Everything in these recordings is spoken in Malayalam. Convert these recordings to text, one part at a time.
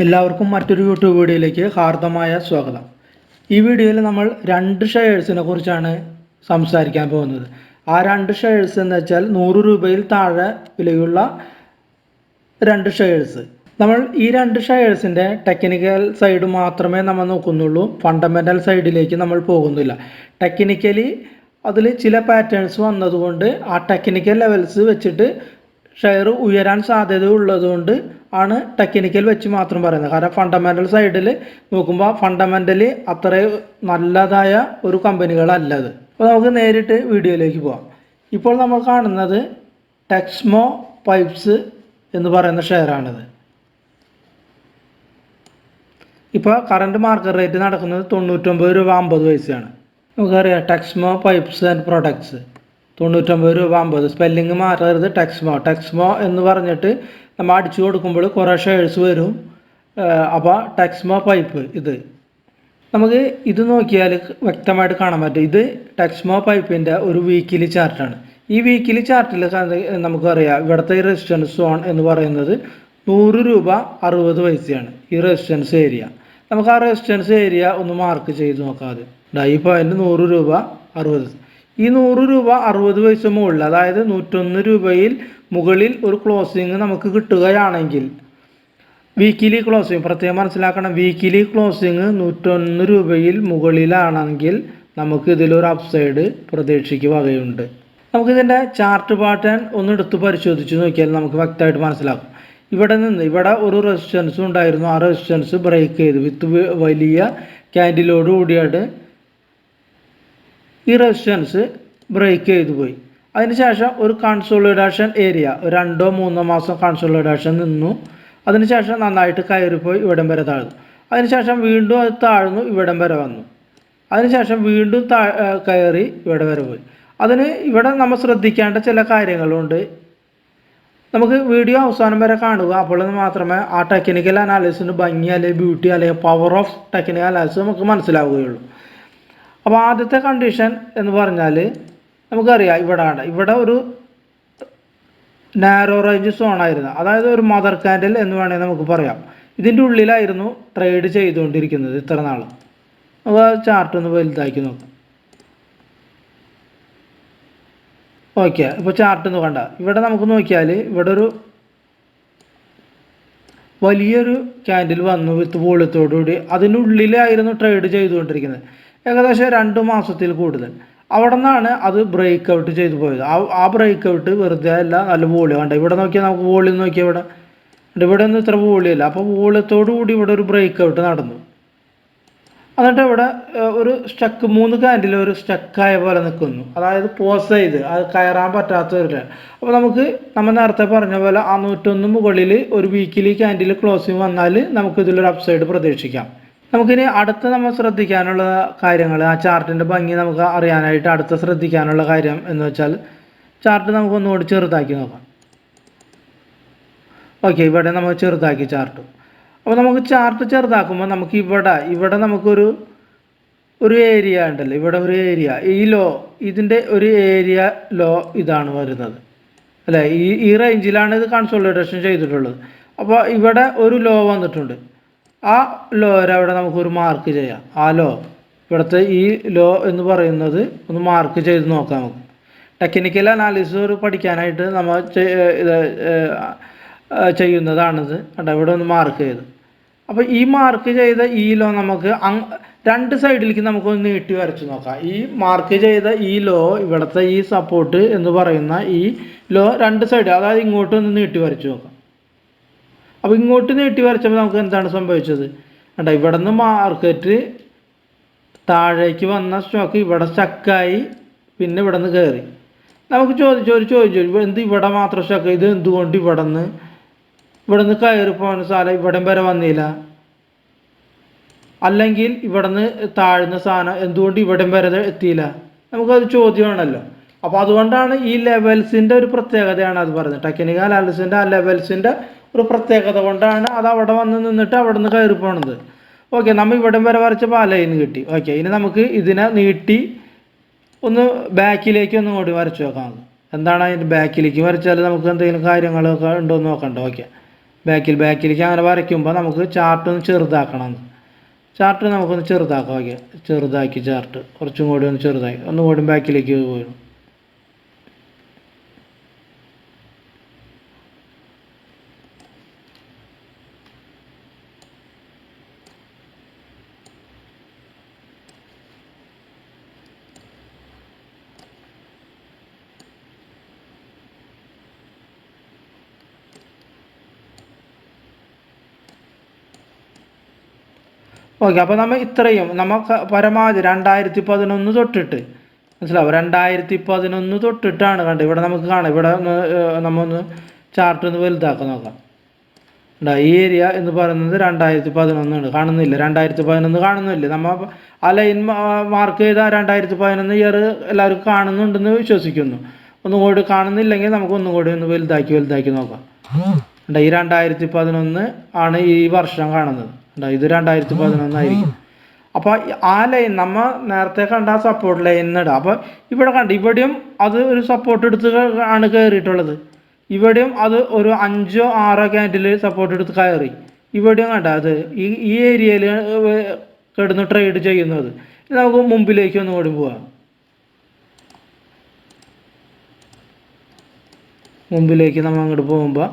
എല്ലാവർക്കും മറ്റൊരു യൂട്യൂബ് വീഡിയോയിലേക്ക് ഹാർദമായ സ്വാഗതം. ഈ വീഡിയോയിൽ നമ്മൾ രണ്ട് ഷെയർസിനെ കുറിച്ചാണ് സംസാരിക്കാൻ പോകുന്നത്. ആ രണ്ട് ഷെയർസ് എന്ന് വെച്ചാൽ 100 രൂപയിൽ താഴെ വിലയുള്ള രണ്ട് ഷെയർസ്. നമ്മൾ ഈ രണ്ട് ഷെയർസിൻ്റെ ടെക്നിക്കൽ സൈഡ് മാത്രമേ നമ്മൾ നോക്കുന്നുള്ളൂ, ഫണ്ടമെൻ്റൽ സൈഡിലേക്ക് നമ്മൾ പോകുന്നില്ല. ടെക്നിക്കലി അതിൽ ചില പാറ്റേൺസ് വന്നതുകൊണ്ട് ആ ടെക്നിക്കൽ ലെവൽസ് വെച്ചിട്ട് ഷെയർ ഉയരാൻ സാധ്യതയുള്ളതുകൊണ്ട് ആണ് ടെക്നിക്കൽ വെച്ച് മാത്രം പറയുന്നത്. കാരണം ഫണ്ടമെൻ്റൽ സൈഡിൽ നോക്കുമ്പോൾ ഫണ്ടമെൻ്റലി അത്രയും നല്ലതായ ഒരു കമ്പനികളല്ലത്. അപ്പോൾ നമുക്ക് നേരിട്ട് വീഡിയോയിലേക്ക് പോകാം. ഇപ്പോൾ നമ്മൾ കാണുന്നത് ടെക്സ്മോ പൈപ്സ് എന്ന് പറയുന്ന ഷെയറാണിത്. ഇപ്പോൾ കറണ്ട് മാർക്കറ്റ് റേറ്റ് നടക്കുന്നത് 99 രൂപ 50 പൈസയാണ്. നമുക്കറിയാം ടെക്സ്മോ പൈപ്സ് ആൻഡ് പ്രൊഡക്ട്സ് 99 രൂപ 50. സ്പെല്ലിങ് മാറരുത്, ടെക്സ്മോ എന്ന് പറഞ്ഞിട്ട് നമ്മൾ അടിച്ചു കൊടുക്കുമ്പോൾ കുറേ ഷെയർസ് വരും. അപ്പോൾ ടെക്സ്മോ പൈപ്പ് ഇത് നമുക്ക് ഇത് നോക്കിയാൽ വ്യക്തമായിട്ട് കാണാൻ പറ്റും. ഇത് ടെക്സ്മോ പൈപ്പിൻ്റെ ഒരു വീക്കിലി ചാർട്ടാണ്. ഈ വീക്കിലി ചാർട്ടിൽ നമുക്കറിയാം ഇവിടുത്തെ ഈ റെസിസ്റ്റൻസ് സോൺ എന്ന് പറയുന്നത് 100 രൂപ 60 പൈസയാണ് ഈ റെസിസ്റ്റൻസ് ഏരിയ. നമുക്ക് ആ റെസിസ്റ്റൻസ് ഏരിയ ഒന്ന് മാർക്ക് ചെയ്ത് നോക്കാം. അത് ഈ പോയിന്റ് 100 രൂപ 60. ഈ 100 രൂപ 60 പൈസ മുകളിൽ, അതായത് 101 രൂപയിൽ മുകളിൽ ഒരു ക്ലോസിങ് നമുക്ക് കിട്ടുകയാണെങ്കിൽ, വീക്കിലി ക്ലോസിങ് പ്രത്യേകം മനസ്സിലാക്കണം, വീക്കിലി ക്ലോസിങ് 101 രൂപയിൽ മുകളിലാണെങ്കിൽ നമുക്ക് ഇതിലൊരു അപ്സൈഡ് പ്രതീക്ഷയ്ക്ക് വകയുണ്ട്. നമുക്കിതിൻ്റെ ചാർട്ട് പാറ്റേൺ ഒന്ന് എടുത്ത് പരിശോധിച്ച് നോക്കിയാൽ നമുക്ക് വ്യക്തമായിട്ട് മനസ്സിലാക്കും. ഇവിടെ ഒരു റെസിസ്റ്റൻസ് ഉണ്ടായിരുന്നു. ആ റെസിസ്റ്റൻസ് ബ്രേക്ക് ചെയ്തു വിത്ത് വലിയ ക്യാൻഡിലോട് കൂടിയായിട്ട് ഈ റെസിസ്റ്റൻസ് ബ്രേക്ക് ചെയ്തു പോയി. അതിനുശേഷം ഒരു കൺസോളിഡേഷൻ ഏരിയ 2-3 മാസം കൺസോളിഡേഷൻ നിന്നു. അതിനുശേഷം നന്നായിട്ട് കയറിപ്പോയി ഇവിടം വരെ താഴ്ന്നു. അതിനുശേഷം വീണ്ടും അത് താഴ്ന്നു ഇവിടം വരെ വന്നു. അതിനുശേഷം വീണ്ടും കയറി ഇവിടെ വരെ പോയി. ഇവിടെ നമ്മൾ ശ്രദ്ധിക്കേണ്ട ചില കാര്യങ്ങളുണ്ട്. നമുക്ക് വീഡിയോ അവസാനം വരെ കാണുക, അപ്പോൾ മാത്രമേ ആ ടെക്നിക്കൽ അനാലിസിന് ഭംഗി അല്ലെങ്കിൽ ബ്യൂട്ടി അല്ലെങ്കിൽ പവർ ഓഫ് ടെക്നിക്കൽ അനാലിസിസ് നമുക്ക് മനസ്സിലാവുകയുള്ളൂ. അപ്പോൾ ആദ്യത്തെ കണ്ടീഷൻ എന്ന് പറഞ്ഞാൽ നമുക്കറിയാം ഇവിടെ ഒരു നാരോ റേഞ്ച് സോണായിരുന്നു, അതായത് ഒരു മദർ കാൻഡിൽ എന്ന് വേണമെങ്കിൽ നമുക്ക് പറയാം. ഇതിൻ്റെ ഉള്ളിലായിരുന്നു ട്രേഡ് ചെയ്തുകൊണ്ടിരിക്കുന്നത് ഇത്ര നാൾ. നമുക്ക് ചാർട്ട് ഒന്ന് വലുതാക്കി നോക്കാം. ഓക്കെ, ഇപ്പോൾ ചാർട്ട് ഒന്ന് കണ്ട ഇവിടെ നമുക്ക് നോക്കിയാൽ ഇവിടെ ഒരു വലിയൊരു ക്യാൻഡിൽ വന്നു വിത്ത് വോളിയത്തോടുകൂടി. അതിനുള്ളിലായിരുന്നു ട്രേഡ് ചെയ്തുകൊണ്ടിരിക്കുന്നത് ഏകദേശം 2 മാസത്തിൽ കൂടുതൽ. അവിടെ നിന്നാണ് അത് ബ്രേക്ക് ഔട്ട് ചെയ്തു പോയത്. ആ ബ്രേക്ക് ഔട്ട് വെറുതെ അല്ല, നല്ല വോളിയം കണ്ട. ഇവിടെ നോക്കിയാൽ നമുക്ക് വോളിയം നോക്കിയാൽ ഇവിടെ ഒന്നും ഇത്ര വോളിയല്ല. അപ്പോൾ വോളിയത്തോടു കൂടി ഇവിടെ ഒരു ബ്രേക്ക് ഔട്ട് നടന്നു. എന്നിട്ട് ഇവിടെ ഒരു സ്റ്റക്ക് 3 ക്യാൻഡിൽ ഒരു സ്റ്റക്കായ പോലെ നിൽക്കുന്നു, അതായത് പോസ് ചെയ്ത് അത് കയറാൻ പറ്റാത്തവരുടെ. അപ്പോൾ നമ്മൾ നേരത്തെ പറഞ്ഞ പോലെ ആ 101 മുകളിൽ ഒരു വീക്കിലി ക്യാൻഡിൽ ക്ലോസിങ് വന്നാൽ നമുക്ക് ഇതിലൊരു അപ്സൈഡ് പ്രതീക്ഷിക്കാം. നമുക്കിനി നമ്മൾ ശ്രദ്ധിക്കാനുള്ള കാര്യങ്ങൾ, ആ ചാർട്ടിൻ്റെ ഭംഗി നമുക്ക് അറിയാനായിട്ട് അടുത്ത ശ്രദ്ധിക്കാനുള്ള കാര്യം എന്ന് വെച്ചാൽ ചാർട്ട് നമുക്കൊന്നുകൂടി ചെറുതാക്കി നോക്കാം. ഓക്കെ, ഇവിടെ നമുക്ക് ചെറുതാക്കി ചാർട്ട്. അപ്പോൾ നമുക്ക് ചാർട്ട് ചെറുതാക്കുമ്പോൾ നമുക്ക് ഇവിടെ നമുക്കൊരു ഏരിയ ഉണ്ടല്ലോ, ഇവിടെ ഒരു ഏരിയ, ഈ ഇതിൻ്റെ ഒരു ഏരിയ ഇതാണ് വരുന്നത് അല്ലേ. ഈ റേഞ്ചിലാണ് ഇത് കൺസോളിഡേഷൻ ചെയ്തിട്ടുള്ളത്. അപ്പോൾ ഇവിടെ ഒരു വന്നിട്ടുണ്ട്. ആ അവിടെ നമുക്കൊരു മാർക്ക് ചെയ്യാം. ആ ഇവിടുത്തെ ഈ എന്ന് പറയുന്നത് ഒന്ന് മാർക്ക് ചെയ്ത് നോക്കാം. നമുക്ക് ടെക്നിക്കൽ അനാലിസിസ് പഠിക്കാനായിട്ട് നമ്മൾ ചെയ്യുന്നതാണിത്. ഇവിടെ ഒന്ന് മാർക്ക് ചെയ്ത്, അപ്പോൾ ഈ മാർക്ക് ചെയ്ത ഈ നമുക്ക് 2 സൈഡിലേക്ക് നമുക്കൊന്ന് നീട്ടി വരച്ച് നോക്കാം. ഈ മാർക്ക് ചെയ്ത ഈ ഇവിടുത്തെ ഈ സപ്പോർട്ട് എന്ന് പറയുന്ന ഈ 2 സൈഡ്, അതായത് ഇങ്ങോട്ടൊന്ന് നീട്ടി വരച്ച് നോക്കാം. അപ്പോൾ ഇങ്ങോട്ട് നീട്ടി വരച്ചപ്പോൾ നമുക്ക് എന്താണ് സംഭവിച്ചത്? ഇവിടെ നിന്ന് മാർക്കറ്റ് താഴേക്ക് വന്ന സ്റ്റോക്ക് ഇവിടെ സ്റ്റക്കായി, പിന്നെ ഇവിടെ നിന്ന് കയറി. നമുക്ക് ചോദിച്ചു എന്ത് ഇവിടെ മാത്രം സ്റ്റക്ക്, ഇത് എന്തുകൊണ്ട് ഇവിടെ നിന്ന് കയറി പോകുന്ന സാധനം ഇവിടം വരെ വന്നില്ല, അല്ലെങ്കിൽ ഇവിടെ നിന്ന് താഴ്ന്ന സാധനം എന്തുകൊണ്ട് ഇവിടം വരെ എത്തിയില്ല? നമുക്കത് ചോദ്യമാണല്ലോ. അപ്പോൾ അതുകൊണ്ടാണ് ഈ ലെവൽസിൻ്റെ ഒരു പ്രത്യേകതയാണ് അത് പറയുന്നത്. ടെക്നിക്കൽ അനാലിസിൻ്റെ ആ ലെവൽസിൻ്റെ ഒരു പ്രത്യേകത കൊണ്ടാണ് അത് അവിടെ വന്ന് നിന്നിട്ട് അവിടെ നിന്ന് കയറി പോണത്. ഓക്കെ, നമ്മൾ ഇവിടം വരെ വരച്ച ലൈൻ കിട്ടി. ഓക്കെ, ഇനി നമുക്ക് ഇതിനെ നീട്ടി ഒന്ന് ബാക്കിലേക്ക് ഒന്നും കൂടി വരച്ച് നോക്കാം. എന്താണ് അതിൻ്റെ ബാക്കിലേക്ക് വരച്ചാൽ നമുക്ക് എന്തെങ്കിലും കാര്യങ്ങളൊക്കെ ഉണ്ടോ എന്ന് നോക്കണ്ട. ഓക്കെ, ബാക്കിലേക്ക് അങ്ങനെ വരയ്ക്കുമ്പോൾ നമുക്ക് ചാർട്ട് ഒന്ന് ചെറുതാക്കണം. ചാർട്ട് നമുക്കൊന്ന് ചെറുതാക്കാം. ഓക്കെ, ചെറുതാക്കി ചാർട്ട് കുറച്ചും കൂടി ഒന്ന് ചെറുതാക്കി ഒന്നുകൂടി ബാക്കിലേക്ക് പോരും. ഓക്കെ, അപ്പോൾ നമ്മൾ ഇത്രയും നമുക്ക് പരമാവധി 2011 തൊട്ടിട്ട് മനസ്സിലാവും. 2011 തൊട്ടിട്ടാണ് കണ്ടത്. ഇവിടെ നമുക്ക് കാണാം. ഇവിടെ നമ്മൊന്ന് ചാർട്ട് ഒന്ന് വലുതാക്കാൻ നോക്കാം. ഈ ഏരിയ എന്ന് പറയുന്നത് 2011 കാണുന്നില്ല. 2011 കാണുന്നില്ല. നമ്മൾ ആ ലൈൻ മാർക്ക് ചെയ്ത 2011 ഇയർ എല്ലാവർക്കും കാണുന്നുണ്ടെന്ന് വിശ്വസിക്കുന്നു. ഒന്നും കൂടി കാണുന്നില്ലെങ്കിൽ നമുക്ക് ഒന്നും കൂടി ഒന്ന് വലുതാക്കി നോക്കാം. ഈ 2011 ആണ് ഈ വർഷം കാണുന്നത്. ഇത് 2011 ആയിരിക്കും. അപ്പോൾ ആ ലൈൻ നമ്മൾ നേരത്തെ കണ്ട ആ സപ്പോർട്ട് ലൈൻ ഇടാം. അപ്പോൾ ഇവിടെ ഇവിടെയും അത് ഒരു സപ്പോർട്ട് എടുത്ത് ആണ് കയറിയിട്ടുള്ളത്. ഇവിടെയും അത് ഒരു 5 or 6 ക്യാൻഡിൽ സപ്പോർട്ട് എടുത്ത് കയറി. ഇവിടെയും അത് ഈ ഏരിയയിൽ കിടന്ന് ട്രേഡ് ചെയ്യുന്നത്. നമുക്ക് മുമ്പിലേക്ക് ഒന്നും കൂടി പോവാം. മുമ്പിലേക്ക് നമ്മൾ അങ്ങോട്ട് പോകുമ്പോൾ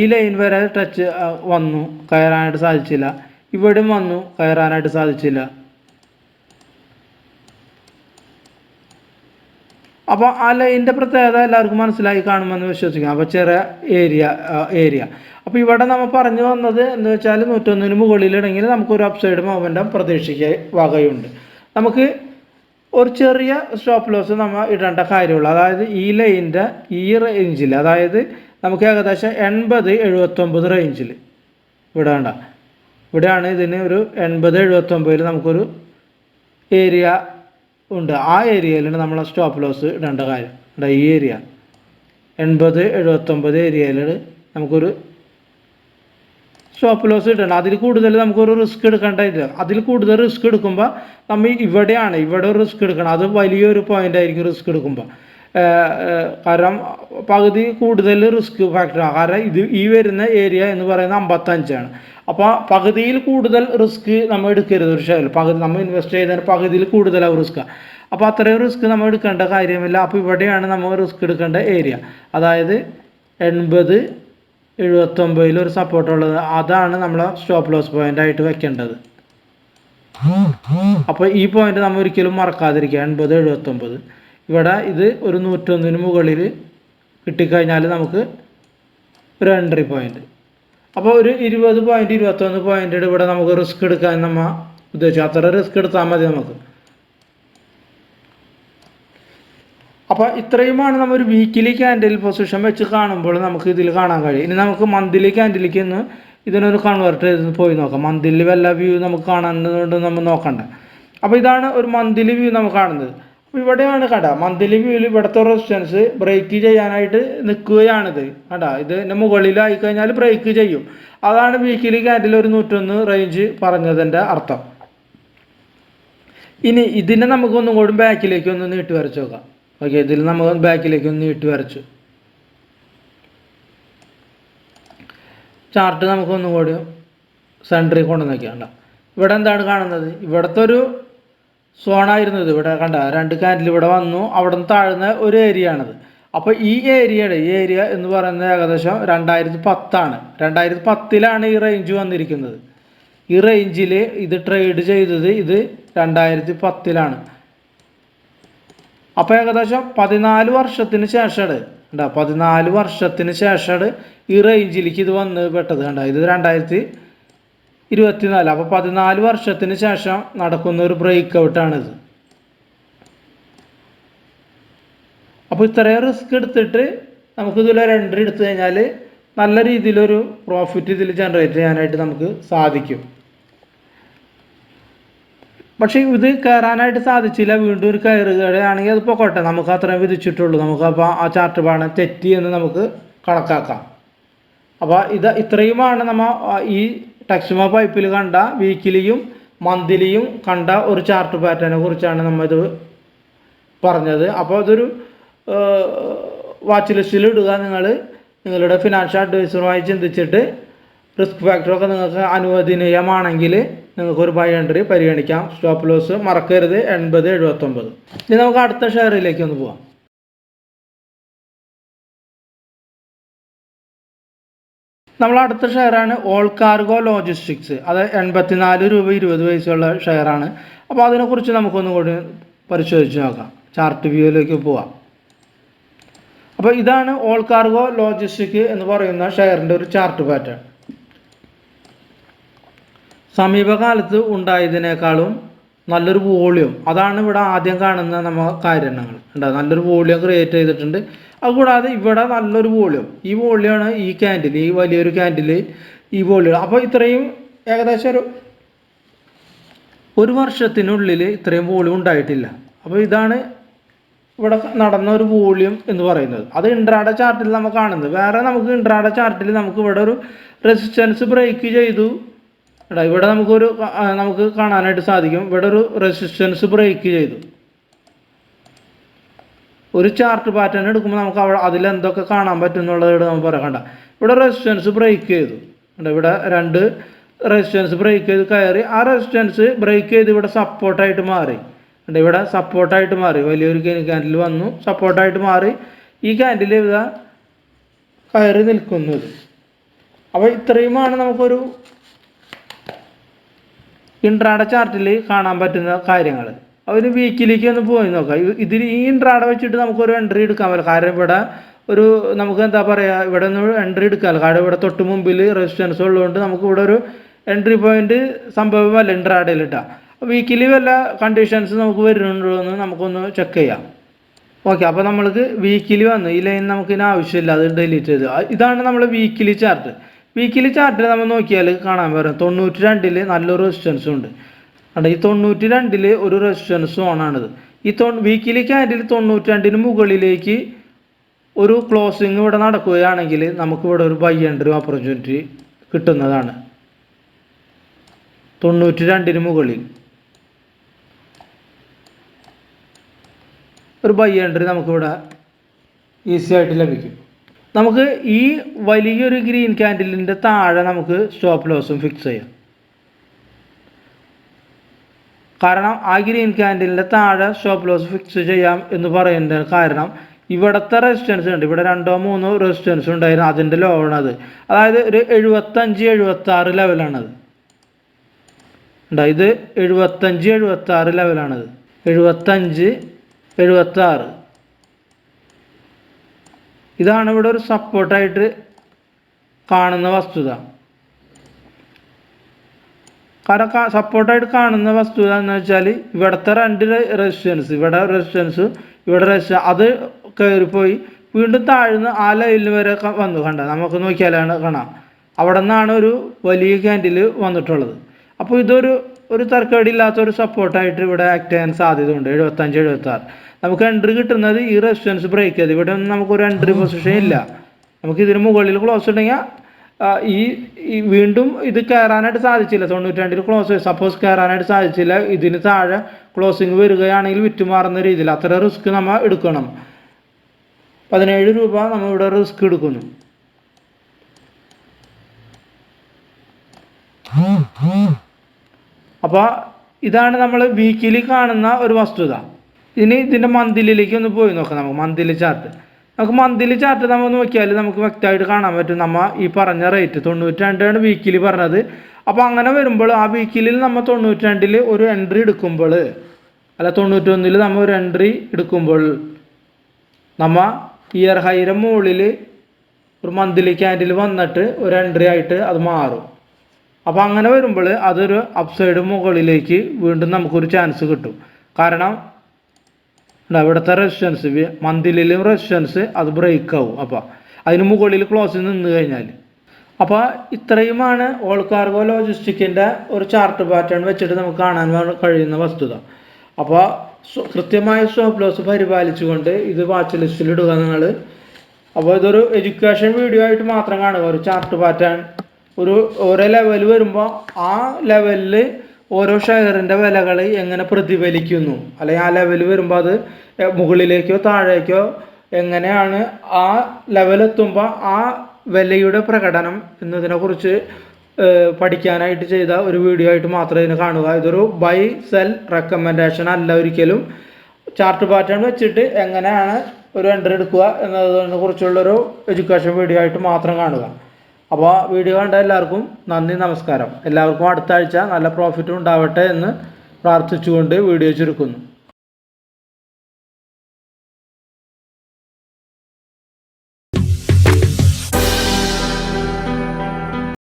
ഈ ലൈൻ വരെ ടച്ച് വന്നു, കയറാനായിട്ട് സാധിച്ചില്ല. ഇവിടെയും വന്നു, കയറാനായിട്ട് സാധിച്ചില്ല. അപ്പോൾ ആ ലൈനിൻ്റെ പ്രത്യേകത എല്ലാവർക്കും മനസ്സിലായി കാണുമെന്ന് വിശ്വസിക്കാം. അപ്പോൾ ചെറിയ ഏരിയ. അപ്പോൾ ഇവിടെ നമ്മൾ പറഞ്ഞു വന്നത് എന്ന് വെച്ചാൽ 101 മുകളിലിടങ്കിൽ നമുക്കൊരു അപ്സൈഡ് മൊമെൻറ്റം പ്രതീക്ഷിക്കാൻ വകയുണ്ട്. നമുക്ക് ഒരു ചെറിയ സ്റ്റോപ്പ് ലോസ് നമ്മൾ ഇടേണ്ട കാര്യമുള്ളൂ. അതായത് ഈ ലൈനിൻ്റെ ഈ റേഞ്ചിൽ, അതായത് നമുക്ക് ഏകദേശം 80-79 റേഞ്ചിൽ ഇവിടെ വേണ്ട. ഇവിടെയാണ് ഇതിന് ഒരു 80-79 നമുക്കൊരു ഏരിയ ഉണ്ട്. ആ ഏരിയയിലാണ് നമ്മൾ സ്റ്റോപ്പ് ലോസ് ഇടേണ്ട കാര്യം. ഈ ഏരിയ 80-79 ഏരിയയിൽ നമുക്കൊരു സ്റ്റോപ്പ് ലോസ് ഇടണം. അതിൽ കൂടുതൽ നമുക്കൊരു റിസ്ക് എടുക്കേണ്ടതില്ല. അതിൽ കൂടുതൽ റിസ്ക് എടുക്കുമ്പോൾ നമ്മൾ ഇവിടെ ഒരു റിസ്ക് എടുക്കണം. അത് വലിയൊരു പോയിന്റ് ആയിരിക്കും റിസ്ക് എടുക്കുമ്പോൾ. കാരണം പകുതി കൂടുതൽ റിസ്ക് ഫാക്ടറാണ്. കാരണം ഈ വരുന്ന ഏരിയ എന്ന് പറയുന്നത് 55ആണ്. അപ്പോൾ പകുതിയിൽ കൂടുതൽ റിസ്ക് നമ്മൾ എടുക്കരുത്. ഒരു ഷെയറിൽ നമ്മൾ ഇൻവെസ്റ്റ് ചെയ്തതിന് പകുതിയിൽ കൂടുതലാവും റിസ്ക്. അപ്പോൾ അത്രയും റിസ്ക് നമ്മൾ എടുക്കേണ്ട കാര്യമില്ല. അപ്പോൾ ഇവിടെയാണ് നമ്മൾ റിസ്ക് എടുക്കേണ്ട ഏരിയ. അതായത് 80-79 ഒരു സപ്പോർട്ടുള്ളത്. അതാണ് നമ്മൾ സ്റ്റോപ്പ് ലോസ് പോയിന്റ് ആയിട്ട് വെക്കേണ്ടത്. അപ്പോൾ ഈ പോയിന്റ് നമ്മൾ ഒരിക്കലും മറക്കാതിരിക്കുക. 80-79 ഇവിടെ ഇത് ഒരു 101 മുകളിൽ കിട്ടിക്കഴിഞ്ഞാൽ നമുക്ക് ഒരു എൻട്രി പോയിന്റ്. അപ്പോൾ ഒരു 20-21 പോയിന്റ് ഇവിടെ നമുക്ക് റിസ്ക് എടുക്കാൻ നമ്മൾ ഉദ്ദേശിച്ചു. അത്ര റിസ്ക് എടുത്താൽ മതി നമുക്ക്. അപ്പോൾ ഇത്രയുമാണ് നമ്മൾ ഒരു വീക്കിലി ക്യാൻഡിൽ പൊസിഷൻ വെച്ച് കാണുമ്പോൾ നമുക്ക് ഇതിൽ കാണാൻ കഴിയും. ഇനി നമുക്ക് മന്ത്ലി ക്യാൻഡിലേക്ക് ഒന്ന് ഇതിനൊരു കൺവേർട്ട് ചെയ്ത് പോയി നോക്കാം. മന്ത്ലി വല്ല വ്യൂ നമുക്ക് കാണുന്നതുകൊണ്ട് നമ്മൾ നോക്കണ്ട. അപ്പോൾ ഇതാണ് ഒരു മന്ത്ലി വ്യൂ നമുക്ക് കാണുന്നത്. അപ്പോൾ ഇവിടെയാണ് മന്ത്ലി വ്യൂവിൽ ഇവിടുത്തെ റെസിസ്റ്റൻസ് ബ്രേക്ക് ചെയ്യാനായിട്ട് നിൽക്കുകയാണിത്. ഇതിൻ്റെ മുകളിലായി കഴിഞ്ഞാൽ ബ്രേക്ക് ചെയ്യും. അതാണ് വീക്കിലി ക്യാൻഡിൽ ഒരു 101 റേഞ്ച് പറഞ്ഞതിൻ്റെ അർത്ഥം. ഇനി ഇതിനെ നമുക്കൊന്നും കൂടി ബാക്കിലേക്ക് ഒന്ന് നീട്ടി വരച്ച് നോക്കാം. ഓക്കെ, ഇതിൽ നമ്മൾ ബാക്കിലേക്ക് ഒന്ന് നീട്ടി വരച്ചു. ചാർട്ട് നമുക്കൊന്നും കൂടി സെൻറ്ററിൽ കൊണ്ടു നോക്കിയാണ്ട. ഇവിടെ എന്താണ് കാണുന്നത്? ഇവിടുത്തെ ഒരു സോണായിരുന്നത്. ഇവിടെ 2 ക്യാൻഡിൽ ഇവിടെ വന്നു. അവിടെ നിന്ന് താഴ്ന്ന ഒരു ഏരിയ ആണിത്. അപ്പോൾ ഈ ഏരിയ എന്ന് പറയുന്നത് ഏകദേശം 2010 2010 ഈ റേഞ്ച് വന്നിരിക്കുന്നത്. ഈ റേഞ്ചിൽ ഇത് ട്രേഡ് ചെയ്തത് ഇത് 2010. അപ്പോൾ ഏകദേശം 14 വർഷത്തിന് ശേഷമാണ് 14 വർഷത്തിന് ശേഷമാണ് ഈ റേഞ്ചിലേക്ക് ഇത് വന്ന് പെട്ടത്. ഇത് 2024. അപ്പോൾ 14 വർഷത്തിന് ശേഷം നടക്കുന്ന ഒരു ബ്രേക്ക് ഔട്ടാണിത്. അപ്പോൾ ഇത്രയും റിസ്ക് എടുത്തിട്ട് നമുക്കിതിലൊരു എൻട്രി എടുത്തു കഴിഞ്ഞാൽ നല്ല രീതിയിലൊരു പ്രോഫിറ്റ് ഇതിൽ ജനറേറ്റ് ചെയ്യാനായിട്ട് നമുക്ക് സാധിക്കും. പക്ഷേ ഇത് കയറാനായിട്ട് സാധിച്ചില്ല. വീണ്ടും ഒരു കയറുകയാണെങ്കിൽ അത് പോകട്ടെ, നമുക്ക് അത്രയും വിധിച്ചിട്ടുള്ളൂ. നമുക്കപ്പോൾ ആ ചാർട്ട് പാടം തെറ്റി എന്ന് നമുക്ക് കണക്കാക്കാം. അപ്പോൾ ഇത്രയുമാണ് നമ്മൾ ഈ ടെക്സ്മോ പൈപ്പിൽ കണ്ട വീക്കിലിയും മന്ത്ലിയും കണ്ട ഒരു ചാർട്ട് പാറ്റേണിനെ കുറിച്ചാണ് നമ്മളിത് പറഞ്ഞത്. അപ്പോൾ അതൊരു വാച്ച് ലിസ്റ്റിൽ ഇടുക. നിങ്ങളുടെ ഫിനാൻഷ്യൽ അഡ്വൈസറുമായി ചിന്തിച്ചിട്ട് റിസ്ക് ഫാക്ടറൊക്കെ നിങ്ങൾക്ക് അനുവദനീയമാണെങ്കിൽ നിങ്ങൾക്കൊരു ബൈ എൻട്രി പരിഗണിക്കാം. സ്റ്റോപ്പ് ലോസ് മറക്കരുത് 80.79. ഇനി നമുക്ക് അടുത്ത ഷെയറിലേക്ക് ഒന്ന് പോവാം. നമ്മൾ അടുത്ത ഷെയറാണ് ഓൾ കാർഗോ ലോജിസ്റ്റിക്സ്. അത് 84 രൂപ 20 ഉള്ള ഷെയറാണ്. അപ്പോൾ അതിനെക്കുറിച്ച് നമുക്കൊന്നും കൂടി പരിശോധിച്ച് നോക്കാം. ചാർട്ട് വ്യൂയിലേക്ക് പോവാം. അപ്പോൾ ഇതാണ് ഓൾ കാർഗോ ലോജിസ്റ്റിക് എന്ന് പറയുന്ന ഷെയറിൻ്റെ ഒരു ചാർട്ട് പാറ്റേൺ. സമീപകാലത്ത് ഉണ്ടായതിനേക്കാളും നല്ലൊരു വോളിയം, അതാണ് ഇവിടെ ആദ്യം കാണുന്ന കാര്യങ്ങൾ ഉണ്ട്. നല്ലൊരു വോളിയം ക്രിയേറ്റ് ചെയ്തിട്ടുണ്ട്. അതുകൂടാതെ ഇവിടെ നല്ലൊരു വോളിയം, ഈ വോളിയമാണ് ഈ ക്യാൻഡിൽ, ഈ വലിയൊരു ക്യാൻഡിൽ ഈ വോളിയം. അപ്പോൾ ഇത്രയും ഏകദേശം ഒരു വർഷത്തിനുള്ളിൽ ഇത്രയും വോളിയം ഉണ്ടായിട്ടില്ല. അപ്പോൾ ഇതാണ് ഇവിടെ നടന്ന ഒരു വോളിയം എന്ന് പറയുന്നത്. അത് ഇൻട്രാഡേ ചാർട്ടിൽ നമ്മൾ കാണുന്നത്. വേറെ നമുക്ക് ഇൻട്രാഡേ ചാർട്ടിൽ നമുക്ക് ഇവിടെ ഒരു റെസിസ്റ്റൻസ് ബ്രേക്ക് ചെയ്തു. ഇവിടെ നമുക്ക് കാണാനായിട്ട് സാധിക്കും. ഇവിടെ ഒരു റെസിസ്റ്റൻസ് ബ്രേക്ക് ചെയ്തു. ഒരു ചാർട്ട് പാറ്റേൺ എടുക്കുമ്പോൾ നമുക്ക് അതിലെന്തൊക്കെ കാണാൻ പറ്റും എന്നുള്ളത് ഇവിടെ നമുക്ക് പറയാം. ഇവിടെ റെസിസ്റ്റൻസ് ബ്രേക്ക് ചെയ്തു. ഇവിടെ 2 റെസിസ്റ്റൻസ് ബ്രേക്ക് ചെയ്ത് കയറി. ആ റെസിസ്റ്റൻസ് ബ്രേക്ക് ചെയ്ത് ഇവിടെ സപ്പോർട്ടായിട്ട് മാറി. ഇവിടെ സപ്പോർട്ടായിട്ട് മാറി. വലിയൊരു ക്യാൻഡിൽ വന്നു, സപ്പോർട്ടായിട്ട് മാറി. ഈ ക്യാൻഡിൽ ഇവിടെ കയറി നിൽക്കുന്നത്. അപ്പോൾ ഇത്രയുമാണ് നമുക്കൊരു ഇൻട്രാഡേ ചാർട്ടിൽ കാണാൻ പറ്റുന്ന കാര്യങ്ങൾ. ഒരു വീക്കിലേക്ക് ഒന്ന് പോയി നോക്കാം. ഈ ഇൻട്രാഡേ വെച്ചിട്ട് നമുക്കൊരു എൻട്രി എടുക്കാൻ പറ്റില്ല. കാരണം ഇവിടെ നമുക്ക് എന്താ പറയുക, ഇവിടെ ഒന്ന് എൻട്രി എടുക്കാമല്ലോ. കാരണം ഇവിടെ തൊട്ട് മുമ്പിൽ റെസിസ്റ്റൻസ് ഉള്ളതുകൊണ്ട് നമുക്ക് ഇവിടെ ഒരു എൻട്രി പോയിന്റ് സംഭവമല്ല ഇൻട്രാഡേയിൽ ഇട്ടാൽ. വീക്കിലി വല്ല കണ്ടീഷൻസ് നമുക്ക് വരുന്നുണ്ടോ എന്ന് നമുക്കൊന്ന് ചെക്ക് ചെയ്യാം. ഓക്കെ, അപ്പോൾ നമ്മൾക്ക് വീക്കിലി വന്നു. ഈ ലൈൻ നമുക്കിന് ആവശ്യമില്ല, അത് ഡിലീറ്റ് ചെയ്ത്. ഇതാണ് നമ്മൾ വീക്കിലി ചാർട്ട്. വീക്കിലി ചാർട്ടിൽ നമ്മൾ നോക്കിയാൽ കാണാൻ പറ്റും 92 നല്ലൊരു റെസിസ്റ്റൻസും ഉണ്ട്. ഈ 92 ഒരു റെസിസ്റ്റൻസ് ഓണാണിത്. ഈ വീക്കിലി ക്യാൻഡിൽ 92 മുകളിലേക്ക് ഒരു ക്ലോസിങ് ഇവിടെ നടക്കുകയാണെങ്കിൽ നമുക്കിവിടെ ഒരു ബൈ എൻട്രി ഓപ്പർച്യൂണിറ്റി കിട്ടുന്നതാണ്. 92 മുകളിൽ ഒരു ബൈ എൻട്രി നമുക്കിവിടെ ഈസി ആയിട്ട് ലഭിക്കും. നമുക്ക് ഈ വലിയൊരു ഗ്രീൻ ക്യാൻഡിലിൻ്റെ താഴെ നമുക്ക് സ്റ്റോപ്പ് ലോസും ഫിക്സ് ചെയ്യാം. കാരണം ആ ഗ്രീൻ ക്യാൻഡിലിൻ്റെ താഴെ സ്റ്റോപ്പ് ലോസ് ഫിക്സ് ചെയ്യാം എന്ന് പറയുന്നതിന് കാരണം ഇവിടുത്തെ റെസിസ്റ്റൻസ് ഉണ്ട്. ഇവിടെ 2-3 റെസിസ്റ്റൻസ് ഉണ്ടായിരുന്നു, അതിൻ്റെ ലോ ആണത്. അതായത് ഒരു 75-76 ലെവലാണത്. ഇത് 75-76 ലെവലാണത്. 75-76 ഇതാണ് ഇവിടെ ഒരു സപ്പോർട്ടായിട്ട് കാണുന്ന വസ്തുത. കാരണം സപ്പോർട്ടായിട്ട് കാണുന്ന വസ്തുത എന്ന് വെച്ചാൽ ഇവിടുത്തെ 2 റെസിസ്റ്റൻസ്, ഇവിടെ റെസിസ്റ്റൻസ് അത് കയറിപ്പോയി വീണ്ടും താഴ്ന്ന് ആ ലൈനിൽ വരെ വന്നു. നമുക്ക് നോക്കിയാലാണ് കാണാം. അവിടെ നിന്നാണ് ഒരു വലിയ ക്യാൻഡിൽ വന്നിട്ടുള്ളത്. അപ്പോൾ ഒരു തർക്കടിയില്ലാത്തൊരു സപ്പോർട്ടായിട്ട് ഇവിടെ ആക്ട് ചെയ്യാൻ സാധ്യതയുണ്ട്. 75-76 നമുക്ക് എൻട്രി കിട്ടുന്നത് ഈ റെസിസ്റ്റൻസ് ബ്രേക്ക് ചെയ്ത്. ഇവിടെ ഒന്നും നമുക്കൊരു എൻട്രി പൊസിഷൻ ഇല്ല. നമുക്ക് ഇതിന് മുകളിൽ ക്ലോസ് ഉണ്ടെങ്കിൽ ഈ വീണ്ടും ഇത് കയറാനായിട്ട് സാധിച്ചില്ല. 92 ക്ലോസ് സപ്പോസ് കയറാനായിട്ട് സാധിച്ചില്ല. ഇതിന് താഴെ ക്ലോസിങ് വരികയാണെങ്കിൽ വിറ്റുമാറുന്ന രീതിയിൽ അത്ര റിസ്ക് നമ്മൾ എടുക്കണം. 17 രൂപ നമ്മളിവിടെ റിസ്ക് എടുക്കുന്നു. അപ്പോൾ ഇതാണ് നമ്മൾ വീക്കിലി കാണുന്ന ഒരു വസ്തുത. ഇനി ഇതിൻ്റെ മന്ത്ലിയിലേക്ക് ഒന്ന് പോയി നോക്കാം. നമുക്ക് മന്ത്ലി ചാർട്ട് നമ്മൾ നോക്കിയാൽ നമുക്ക് വ്യക്തമായിട്ട് കാണാൻ പറ്റും. നമ്മൾ ഈ പറഞ്ഞ റേറ്റ് 92 വീക്കിലി പറഞ്ഞത്. അപ്പോൾ അങ്ങനെ വരുമ്പോൾ ആ വീക്കിലിൽ നമ്മൾ 92 ഒരു എൻട്രി എടുക്കുമ്പോൾ, അല്ല 91 നമ്മൾ ഒരു എൻട്രി എടുക്കുമ്പോൾ നമ്മൾ ഇയർ ഹൈയുടെ മുകളിൽ ഒരു മന്ത്ലി ക്യാൻഡിൽ വന്നിട്ട് ഒരു എൻട്രി ആയിട്ട് അത് മാറും. അപ്പോൾ അങ്ങനെ വരുമ്പോൾ അതൊരു അപ്സൈഡ് മുകളിലേക്ക് വീണ്ടും നമുക്കൊരു ചാൻസ് കിട്ടും. കാരണം ഇവിടുത്തെ റെസിസ്റ്റൻസ് മന്ത്ലിയിലും റെസിസ്റ്റൻസ് അത് ബ്രേക്ക് ആവും. അപ്പോൾ അതിന് മുകളിൽ ക്ലോസിൽ നിന്ന് കഴിഞ്ഞാൽ. അപ്പോൾ ഇത്രയുമാണ് ഓൾ കാർഗോ ലോജിസ്റ്റിക്കിൻ്റെ ഒരു ചാർട്ട് പാറ്റേൺ വെച്ചിട്ട് നമുക്ക് കാണാൻ കഴിയുന്ന വസ്തുത. അപ്പോൾ കൃത്യമായ സ്റ്റോപ്പ് ലോസ് പരിപാലിച്ചുകൊണ്ട് ഇത് വാച്ച് ലിസ്റ്റിൽ ഇടുക നിങ്ങൾ. അപ്പോൾ ഇതൊരു എഡ്യൂക്കേഷൻ വീഡിയോ ആയിട്ട് മാത്രം കാണുക. ഒരു ചാർട്ട് പാറ്റേൺ ഓരോ ലെവൽ വരുമ്പോൾ ആ ലെവലിൽ ഓരോ ഷെയറിൻ്റെ വിലകൾ എങ്ങനെ പ്രതിഫലിക്കുന്നു, അല്ലെങ്കിൽ ആ ലെവൽ വരുമ്പോൾ അത് മുകളിലേക്കോ താഴേക്കോ എങ്ങനെയാണ് ആ ലെവലെത്തുമ്പോൾ ആ വിലയുടെ പ്രകടനം എന്നതിനെക്കുറിച്ച് പഠിക്കാനായിട്ട് ചെയ്ത ഒരു വീഡിയോ ആയിട്ട് മാത്രമേ ഇതിനെ കാണുക. ഇതൊരു ബൈ സെൽ റെക്കമെൻഡേഷൻ അല്ല ഒരിക്കലും. ചാർട്ട് പാറ്റേൺ വെച്ചിട്ട് എങ്ങനെയാണ് ഒരു എൻട്രി എടുക്കുക എന്നതിനെ കുറിച്ചുള്ളൊരു എഡ്യൂക്കേഷൻ വീഡിയോ ആയിട്ട് മാത്രം കാണുക. അപ്പോൾ വീഡിയോ കണ്ട എല്ലാവർക്കും നന്ദി, നമസ്കാരം. എല്ലാവർക്കും അടുത്ത ആഴ്ച നല്ല പ്രോഫിറ്റ് ഉണ്ടാവട്ടെ എന്ന് പ്രാർത്ഥിച്ചുകൊണ്ട് വീഡിയോ ചുരുക്കുന്നു.